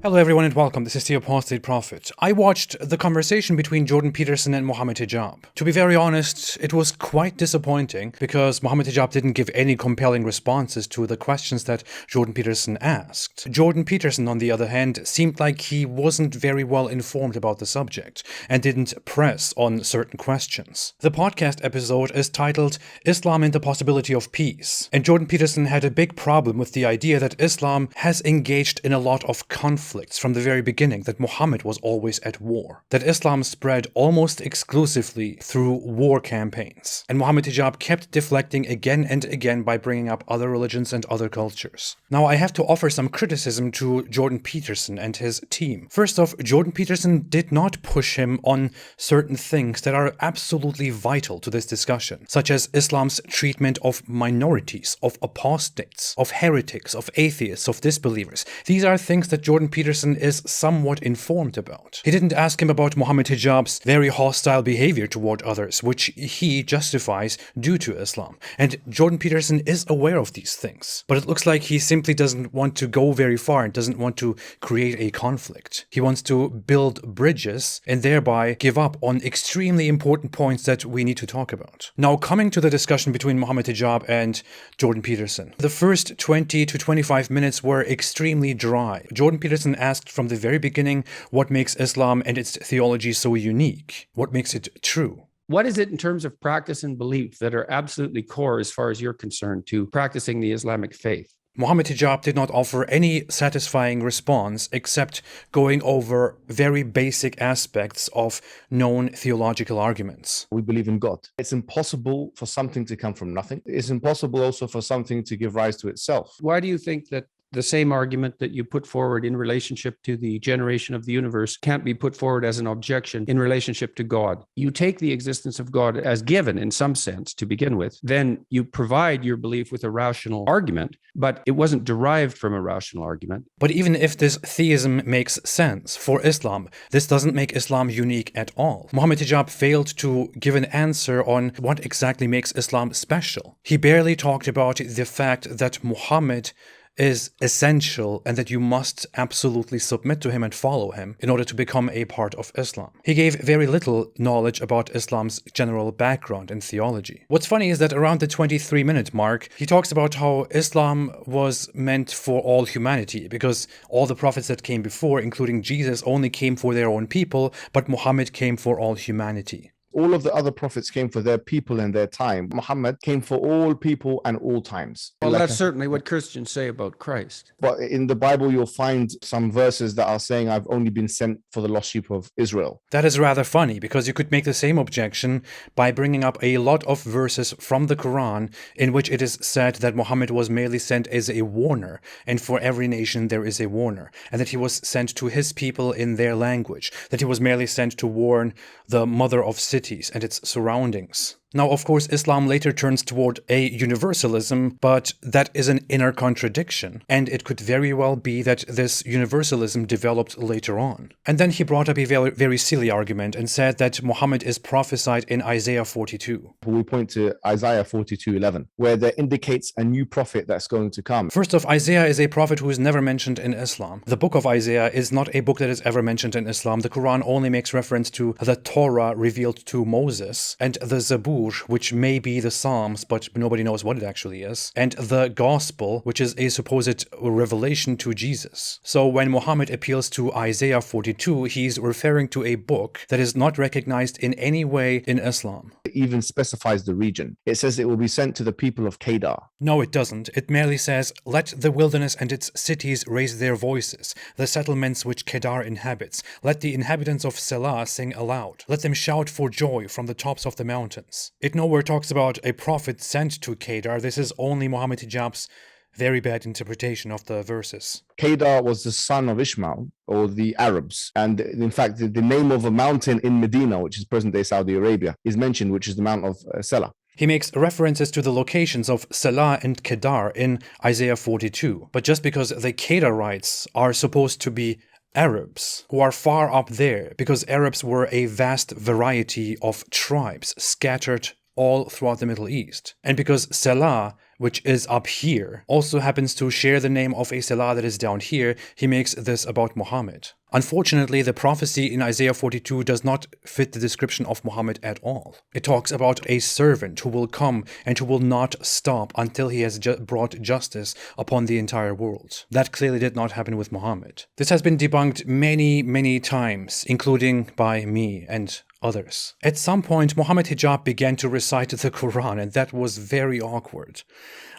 Hello everyone and welcome, this is the Apostate Prophet. I watched the conversation between Jordan Peterson and Mohammed Hijab. To be very honest, it was quite disappointing because Mohammed Hijab didn't give any compelling responses to the questions that Jordan Peterson asked. Jordan Peterson, on the other hand, seemed like he wasn't very well informed about the subject and didn't press on certain questions. The podcast episode is titled Islam and the Possibility of Peace, and Jordan Peterson had a big problem with the idea that Islam has engaged in a lot of conflicts from the very beginning, that Muhammad was always at war, that Islam spread almost exclusively through war campaigns, and Mohammed Hijab kept deflecting again and again by bringing up other religions and other cultures. Now, I have to offer some criticism to Jordan Peterson and his team. First off, Jordan Peterson did not push him on certain things that are absolutely vital to this discussion, such as Islam's treatment of minorities, of apostates, of heretics, of atheists, of disbelievers. These are things that Jordan Peterson is somewhat informed about. He didn't ask him about Mohammed Hijab's very hostile behavior toward others, which he justifies due to Islam. And Jordan Peterson is aware of these things. But it looks like he simply doesn't want to go very far and doesn't want to create a conflict. He wants to build bridges and thereby give up on extremely important points that we need to talk about. Now, coming to the discussion between Mohammed Hijab and Jordan Peterson. The first 20 to 25 minutes were extremely dry. Jordan Peterson asked from the very beginning what makes Islam and its theology so unique, what makes it true. What is it in terms of practice and belief that are absolutely core, as far as you're concerned, to practicing the Islamic faith? Mohammed Hijab did not offer any satisfying response except going over very basic aspects of known theological arguments. We believe in God. It's impossible for something to come from nothing. It's impossible also for something to give rise to itself. Why do you think that the same argument that you put forward in relationship to the generation of the universe can't be put forward as an objection in relationship to God? You take the existence of God as given in some sense to begin with, then you provide your belief with a rational argument, but it wasn't derived from a rational argument. But even if this theism makes sense for Islam, this doesn't make Islam unique at all. Mohammed Hijab failed to give an answer on what exactly makes Islam special. He barely talked about the fact that Muhammad is essential and that you must absolutely submit to him and follow him in order to become a part of Islam. He gave very little knowledge about Islam's general background and theology. What's funny is that around the 23-minute mark, he talks about how Islam was meant for all humanity because all the prophets that came before, including Jesus, only came for their own people, but Muhammad came for all humanity. All of the other prophets came for their people and their time. Muhammad came for all people and all times. Well, that's certainly what Christians say about Christ. But in the Bible, you'll find some verses that are saying, I've only been sent for the lost sheep of Israel. That is rather funny because you could make the same objection by bringing up a lot of verses from the Quran in which it is said that Muhammad was merely sent as a warner, and for every nation there is a warner, and that he was sent to his people in their language, that he was merely sent to warn the mother of cities and its surroundings. Now, of course, Islam later turns toward a universalism, but that is an inner contradiction, and it could very well be that this universalism developed later on. And then he brought up a very, very silly argument and said that Muhammad is prophesied in Isaiah 42. We point to Isaiah 42:11, where that indicates a new prophet that's going to come. First off, Isaiah is a prophet who is never mentioned in Islam. The book of Isaiah is not a book that is ever mentioned in Islam. The Quran only makes reference to the Torah revealed to Moses and the Zabur, which may be the Psalms, but nobody knows what it actually is, and the Gospel, which is a supposed revelation to Jesus. So when Muhammad appeals to Isaiah 42, he's referring to a book that is not recognized in any way in Islam. It even specifies the region. It says it will be sent to the people of Kedar. No, it doesn't. It merely says, let the wilderness and its cities raise their voices, the settlements which Kedar inhabits. Let the inhabitants of Selah sing aloud. Let them shout for joy from the tops of the mountains. It nowhere talks about a prophet sent to Kedar. This is only Mohammed Hijab's very bad interpretation of the verses. Kedar was the son of Ishmael, or the Arabs. And in fact, the name of a mountain in Medina, which is present-day Saudi Arabia, is mentioned, which is the Mount of Selah. He makes references to the locations of Selah and Kedar in Isaiah 42. But just because the Kedarites are supposed to be Arabs, who are far up there, because Arabs were a vast variety of tribes scattered all throughout the Middle East, and because Selah which is up here, also happens to share the name of a Salah that is down here, he makes this about Muhammad. Unfortunately, the prophecy in Isaiah 42 does not fit the description of Muhammad at all. It talks about a servant who will come and who will not stop until he has brought justice upon the entire world. That clearly did not happen with Muhammad. This has been debunked many, many times, including by me and others. At some point, Mohammed Hijab began to recite the Quran, and that was very awkward.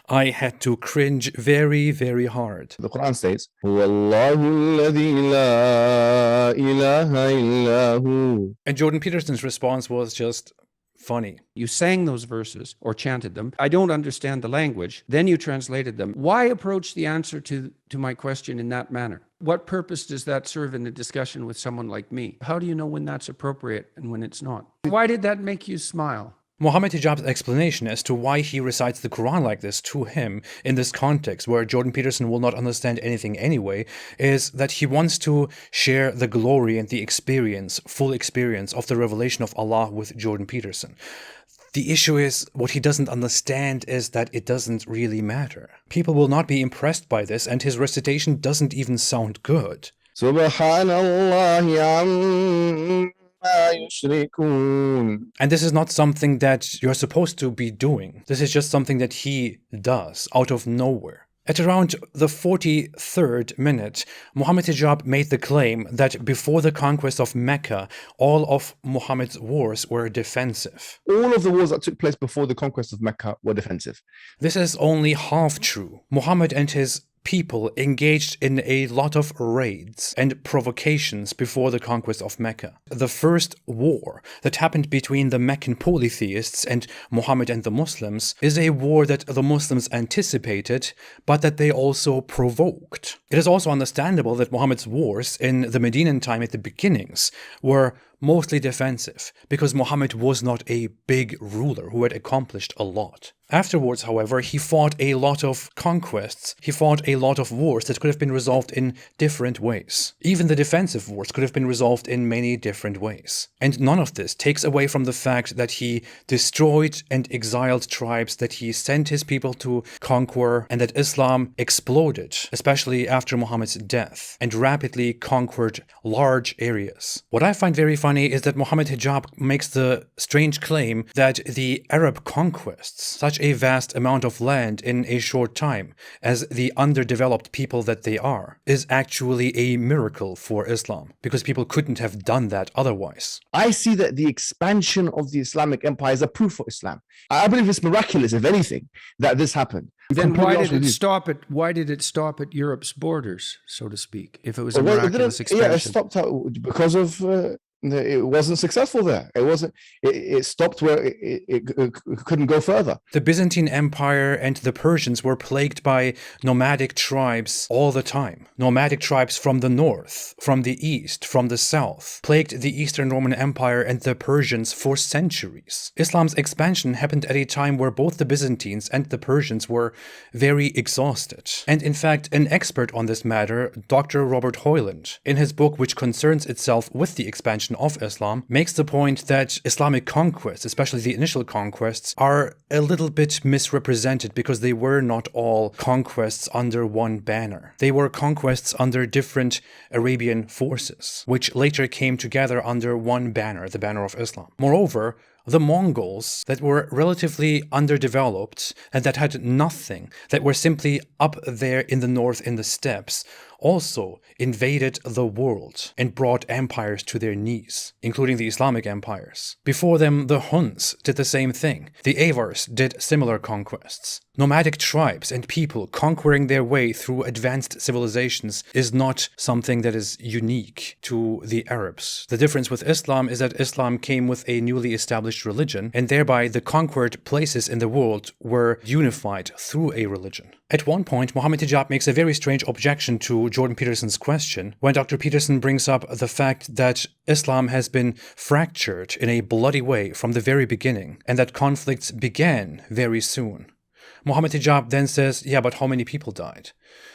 I had to cringe very, very hard. The Quran states, "Huwallahu alladhi la ilaha illa hu." And Jordan Peterson's response was just funny. You sang those verses or chanted them. I don't understand the language. Then you translated them. Why approach the answer to my question in that manner? What purpose does that serve in a discussion with someone like me? How do you know when that's appropriate and when it's not? Why did that make you smile? Mohammed Hijab's explanation as to why he recites the Quran like this to him in this context where Jordan Peterson will not understand anything anyway is that he wants to share the glory and the experience, full experience of the revelation of Allah with Jordan Peterson. The issue is, what he doesn't understand is that it doesn't really matter. People will not be impressed by this, and his recitation doesn't even sound good. Subhanallah And this is not something that you're supposed to be doing. This is just something that he does out of nowhere. At around the 43rd minute, Mohammed Hijab made the claim that before the conquest of Mecca, all of Muhammad's wars were defensive. All of the wars that took place before the conquest of Mecca were defensive. This is only half true. Muhammad and his people engaged in a lot of raids and provocations before the conquest of Mecca. The first war that happened between the Meccan polytheists and Muhammad and the Muslims is a war that the Muslims anticipated, but that they also provoked. It is also understandable that Muhammad's wars in the Medinan time at the beginnings were mostly defensive, because Muhammad was not a big ruler who had accomplished a lot. Afterwards, however, he fought a lot of conquests, he fought a lot of wars that could have been resolved in different ways. Even the defensive wars could have been resolved in many different ways. And none of this takes away from the fact that he destroyed and exiled tribes, that he sent his people to conquer, and that Islam exploded, especially after Muhammad's death, and rapidly conquered large areas. What I find very funny is that Mohammed Hijab makes the strange claim that the Arab conquests such a vast amount of land in a short time, as the underdeveloped people that they are, is actually a miracle for Islam, because people couldn't have done that otherwise. I see that the expansion of the Islamic empire is a proof for Islam. I believe it's miraculous, if anything, that this happened. Then why did it stop at Europe's borders, so to speak, if it was a miraculous expansion? Yeah, it stopped out because of it wasn't successful there. It stopped where it couldn't go further. The Byzantine Empire and the Persians were plagued by nomadic tribes all the time. Nomadic tribes from the north, from the east, from the south, plagued the Eastern Roman Empire and the Persians for centuries. Islam's expansion happened at a time where both the Byzantines and the Persians were very exhausted. And in fact, an expert on this matter, Dr. Robert Hoyland, in his book which concerns itself with the expansion of Islam, makes the point that Islamic conquests, especially the initial conquests, are a little bit misrepresented because they were not all conquests under one banner. They were conquests under different Arabian forces, which later came together under one banner, the banner of Islam. Moreover, the Mongols that were relatively underdeveloped and that had nothing, that were simply up there in the north in the steppes, also invaded the world and brought empires to their knees, including the Islamic empires. Before them, the Huns did the same thing. The Avars did similar conquests. Nomadic tribes and people conquering their way through advanced civilizations is not something that is unique to the Arabs. The difference with Islam is that Islam came with a newly established religion, and thereby the conquered places in the world were unified through a religion. At one point, Mohammed Hijab makes a very strange objection to Jordan Peterson's question when Dr. Peterson brings up the fact that Islam has been fractured in a bloody way from the very beginning, and that conflicts began very soon. Mohammed Hijab then says, yeah, but how many people died?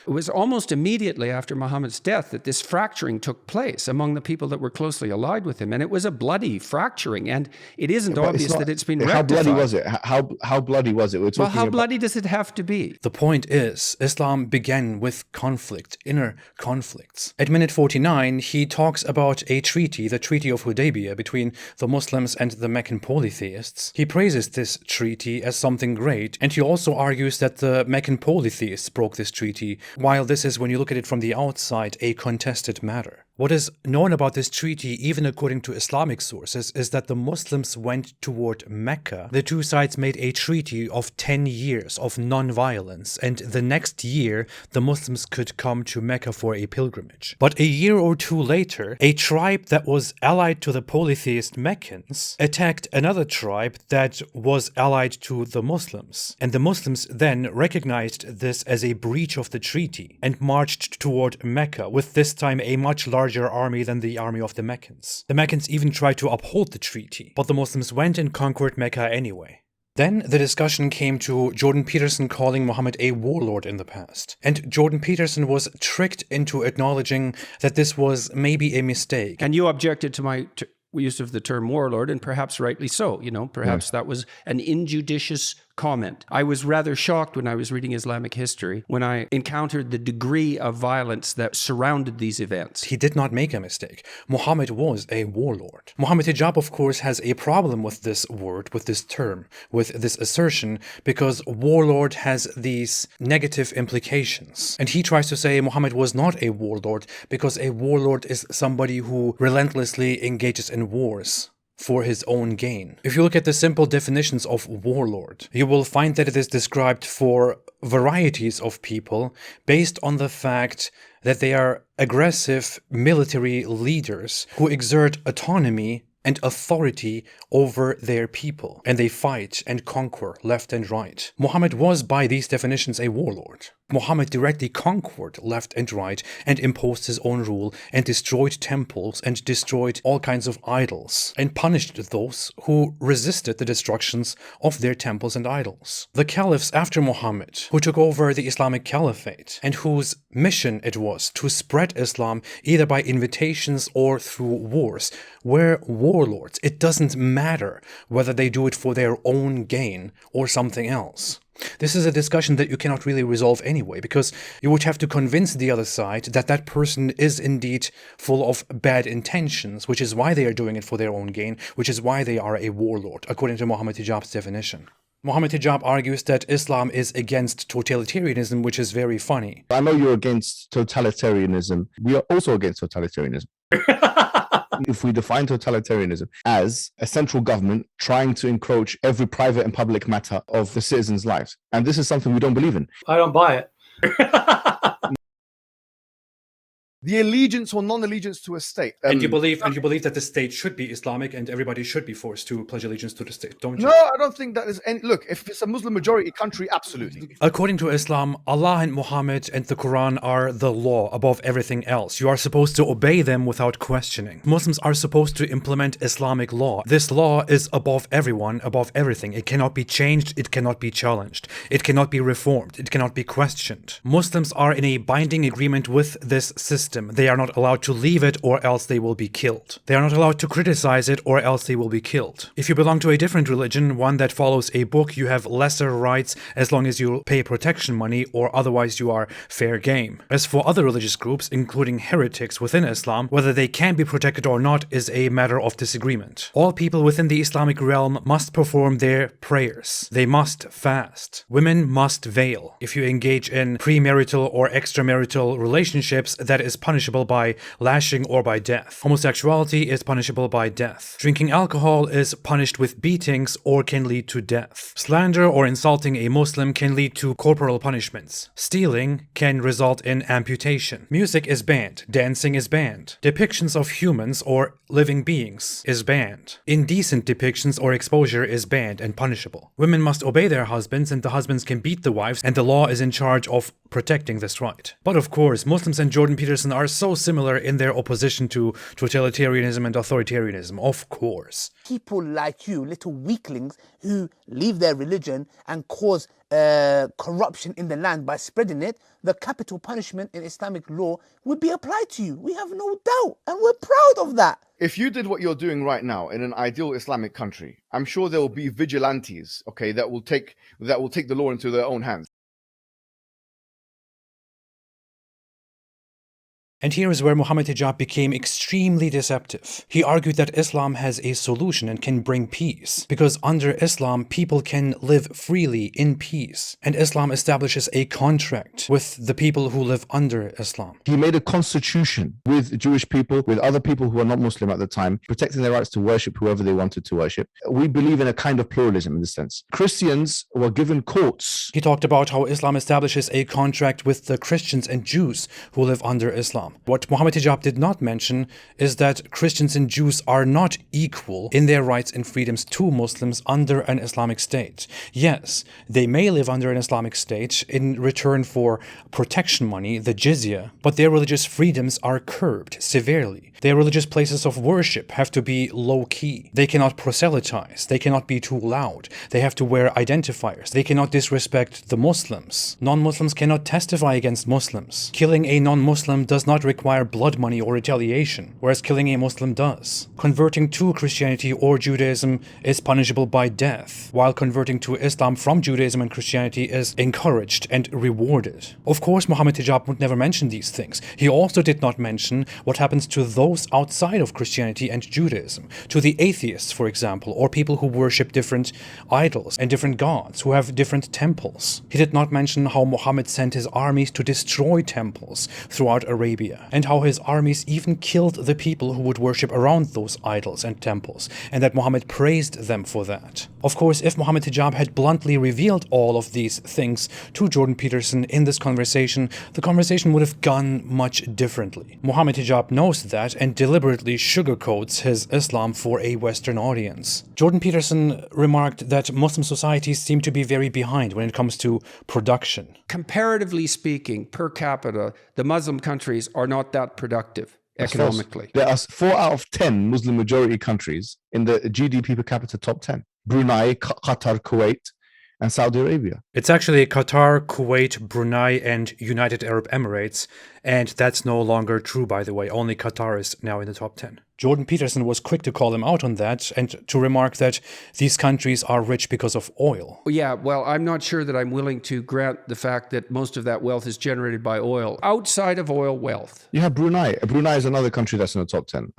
It was almost immediately after Muhammad's death that this fracturing took place among the people that were closely allied with him. And it was a bloody fracturing. And it isn't obvious that it's been How rectified. bloody was it? How bloody was it? We're talking Well, how about bloody does it have to be? The point is, Islam began with conflict, inner conflicts. At minute 49, he talks about a treaty, the Treaty of Hudaybiyah, between the Muslims and the Meccan polytheists. He praises this treaty as something great, and he also argues that the Meccan polytheists broke this treaty, while this is, when you look at it from the outside, a contested matter. What is known about this treaty, even according to Islamic sources, is that the Muslims went toward Mecca. The two sides made a treaty of 10 years of non-violence, and the next year, the Muslims could come to Mecca for a pilgrimage. But a year or two later, a tribe that was allied to the polytheist Meccans attacked another tribe that was allied to the Muslims. And the Muslims then recognized this as a breach of the treaty and marched toward Mecca, with this time a much larger army than the army of the Meccans. The Meccans even tried to uphold the treaty, but the Muslims went and conquered Mecca anyway. Then the discussion came to Jordan Peterson calling Muhammad a warlord in the past. And Jordan Peterson was tricked into acknowledging that this was maybe a mistake. And you objected to my use of the term warlord, and perhaps rightly so. Perhaps that was an injudicious comment. I was rather shocked when I was reading Islamic history when I encountered the degree of violence that surrounded these events. He did not make a mistake. Muhammad was a warlord. Mohammed Hijab, of course, has a problem with this word, with this term, with this assertion, because warlord has these negative implications. And he tries to say Muhammad was not a warlord because a warlord is somebody who relentlessly engages in wars for his own gain. If you look at the simple definitions of warlord, you will find that it is described for varieties of people based on the fact that they are aggressive military leaders who exert autonomy and authority over their people, and they fight and conquer left and right. Muhammad was, by these definitions, a warlord. Muhammad directly conquered left and right and imposed his own rule and destroyed temples and destroyed all kinds of idols and punished those who resisted the destructions of their temples and idols. The caliphs after Muhammad, who took over the Islamic Caliphate and whose mission it was to spread Islam either by invitations or through wars, were warlords. It doesn't matter whether they do it for their own gain or something else. This is a discussion that you cannot really resolve anyway, because you would have to convince the other side that that person is indeed full of bad intentions, which is why they are doing it for their own gain, which is why they are a warlord, according to Mohammed Hijab's definition. Mohammed Hijab argues that Islam is against totalitarianism, which is very funny. I know you're against totalitarianism. We are also against totalitarianism. If we define totalitarianism as a central government trying to encroach every private and public matter of the citizens' lives, and this is something we don't believe in. I don't buy it. The allegiance or non-allegiance to a state. And you believe that the state should be Islamic and everybody should be forced to pledge allegiance to the state, don't you? No, I don't think that is any. Look, if it's a Muslim majority country, absolutely. According to Islam, Allah and Muhammad and the Quran are the law above everything else. You are supposed to obey them without questioning. Muslims are supposed to implement Islamic law. This law is above everyone, above everything. It cannot be changed, it cannot be challenged. It cannot be reformed, it cannot be questioned. Muslims are in a binding agreement with this system. They are not allowed to leave it or else they will be killed. They are not allowed to criticize it or else they will be killed. If you belong to a different religion, one that follows a book, you have lesser rights as long as you pay protection money, or otherwise you are fair game. As for other religious groups, including heretics within Islam, whether they can be protected or not is a matter of disagreement. All people within the Islamic realm must perform their prayers. They must fast. Women must veil. If you engage in premarital or extramarital relationships, that is punishable by lashing or by death. Homosexuality is punishable by death. Drinking alcohol is punished with beatings or can lead to death. Slander or insulting a Muslim can lead to corporal punishments. Stealing can result in amputation. Music is banned. Dancing is banned. Depictions of humans or living beings is banned. Indecent depictions or exposure is banned and punishable. Women must obey their husbands and the husbands can beat the wives, and the law is in charge of protecting this right. But of course, Muslims and Jordan Peterson Peterson are so similar in their opposition to totalitarianism and authoritarianism, of course. People like you, little weaklings who leave their religion and cause corruption in the land by spreading it, the capital punishment in Islamic law would be applied to you. We have no doubt, and we're proud of that. If you did what you're doing right now in an ideal Islamic country, I'm sure there will be vigilantes, okay, that will take the law into their own hands. And here is where Mohammed Hijab became extremely deceptive. He argued that Islam has a solution and can bring peace, because under Islam, people can live freely in peace. And Islam establishes a contract with the people who live under Islam. He made a constitution with Jewish people, with other people who are not Muslim at the time, protecting their rights to worship whoever they wanted to worship. We believe in a kind of pluralism in this sense. Christians were given courts. He talked about how Islam establishes a contract with the Christians and Jews who live under Islam. What Mohammed Hijab did not mention is that Christians and Jews are not equal in their rights and freedoms to Muslims under an Islamic state. Yes, they may live under an Islamic state in return for protection money, the jizya, but their religious freedoms are curbed severely. Their religious places of worship have to be low-key. They cannot proselytize. They cannot be too loud. They have to wear identifiers. They cannot disrespect the Muslims. Non-Muslims cannot testify against Muslims. Killing a non-Muslim does not require blood money or retaliation, whereas killing a Muslim does. Converting to Christianity or Judaism is punishable by death, while converting to Islam from Judaism and Christianity is encouraged and rewarded. Of course, Mohammed Hijab would never mention these things. He also did not mention what happens to those outside of Christianity and Judaism, to the atheists, for example, or people who worship different idols and different gods, who have different temples. He did not mention how Muhammad sent his armies to destroy temples throughout Arabia, and how his armies even killed the people who would worship around those idols and temples, and that Muhammad praised them for that. Of course, if Mohammed Hijab had bluntly revealed all of these things to Jordan Peterson in this conversation, the conversation would have gone much differently. Mohammed Hijab knows that and deliberately sugarcoats his Islam for a Western audience. Jordan Peterson remarked that Muslim societies seem to be very behind when it comes to production. Comparatively speaking, per capita, the Muslim countries are not that productive economically. There are 4 out of 10 Muslim majority countries in the GDP per capita top 10. Brunei, Qatar, Kuwait, and Saudi Arabia. It's actually Qatar, Kuwait, Brunei, and United Arab Emirates, and that's no longer true, by the way. Only Qatar is now in the top 10. Jordan Peterson was quick to call him out on that and to remark that these countries are rich because of oil. Yeah, well, I'm not sure that I'm willing to grant the fact that most of that wealth is generated by oil. Outside of oil wealth. You have Brunei. Brunei is another country that's in the top 10.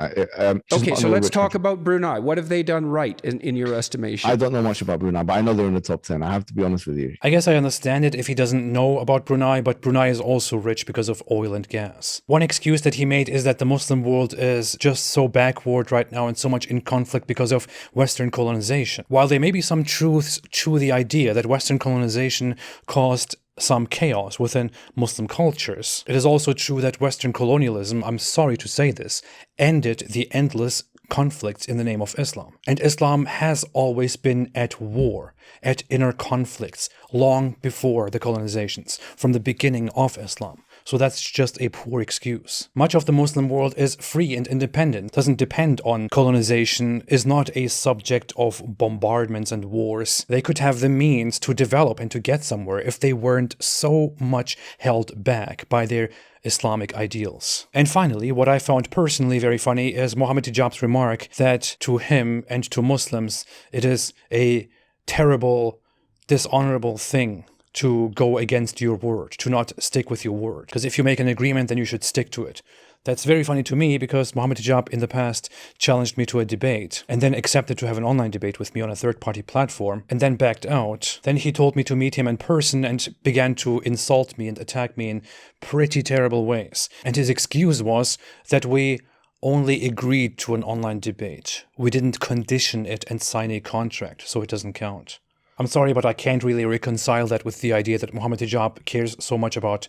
Okay, so let's talk about Brunei. What have they done right in your estimation? I don't know much about Brunei, but I know they're in the top 10. I have to be honest with you. I guess I understand it if he doesn't know about Brunei, but Brunei is also rich because of oil and gas. One excuse that he made is that the Muslim world is just so backward right now and so much in conflict because of Western colonization. While there may be some truths to the idea that Western colonization caused some chaos within Muslim cultures, it is also true that Western colonialism, I'm sorry to say this, ended the endless conflicts in the name of Islam. And Islam has always been at war, at inner conflicts, long before the colonizations, from the beginning of Islam. So that's just a poor excuse. Much of the Muslim world is free and independent, doesn't depend on colonization, is not a subject of bombardments and wars. They could have the means to develop and to get somewhere if they weren't so much held back by their Islamic ideals. And finally, what I found personally very funny is Mohammed Hijab's remark that to him and to Muslims, it is a terrible, dishonorable thing to go against your word, to not stick with your word. Because if you make an agreement, then you should stick to it. That's very funny to me because Mohammed Hijab in the past challenged me to a debate and then accepted to have an online debate with me on a third-party platform and then backed out. Then he told me to meet him in person and began to insult me and attack me in pretty terrible ways. And his excuse was that we only agreed to an online debate. We didn't condition it and sign a contract, so it doesn't count. I'm sorry, but I can't really reconcile that with the idea that Mohammed Hijab cares so much about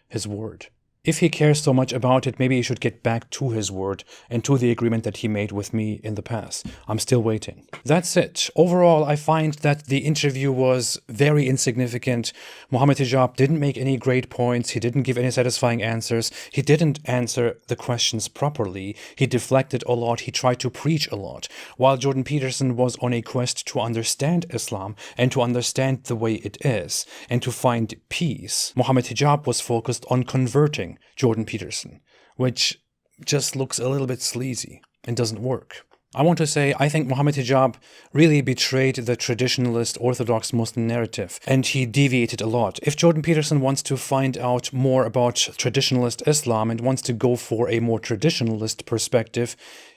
his word. If he cares so much about it, maybe he should get back to his word and to the agreement that he made with me in the past. I'm still waiting. That's it. Overall, I find that the interview was very insignificant. Mohammed Hijab didn't make any great points. He didn't give any satisfying answers. He didn't answer the questions properly. He deflected a lot. He tried to preach a lot. While Jordan Peterson was on a quest to understand Islam and to understand the way it is and to find peace, Mohammed Hijab was focused on converting Jordan Peterson, which just looks a little bit sleazy and doesn't work. I want to say I think Mohammed Hijab really betrayed the traditionalist Orthodox Muslim narrative, and he deviated a lot. If Jordan Peterson wants to find out more about traditionalist Islam and wants to go for a more traditionalist perspective,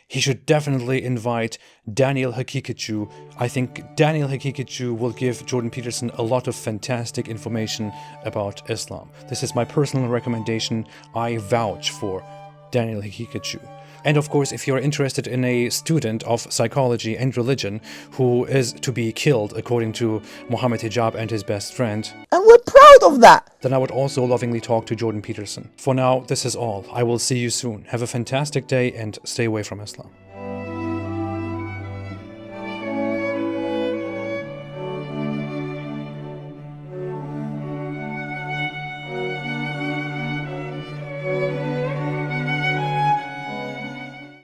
he should definitely invite Daniel Hakikatju. I think Daniel Hakikatju will give Jordan Peterson a lot of fantastic information about Islam. This is my personal recommendation. I vouch for Daniel Hakikatju. And of course, if you're interested in a student of psychology and religion who is to be killed according to Mohammed Hijab and his best friend, And we're proud of that. then I would also lovingly talk to Jordan Peterson. For now, this is all. I will see you soon. Have a fantastic day and stay away from Islam.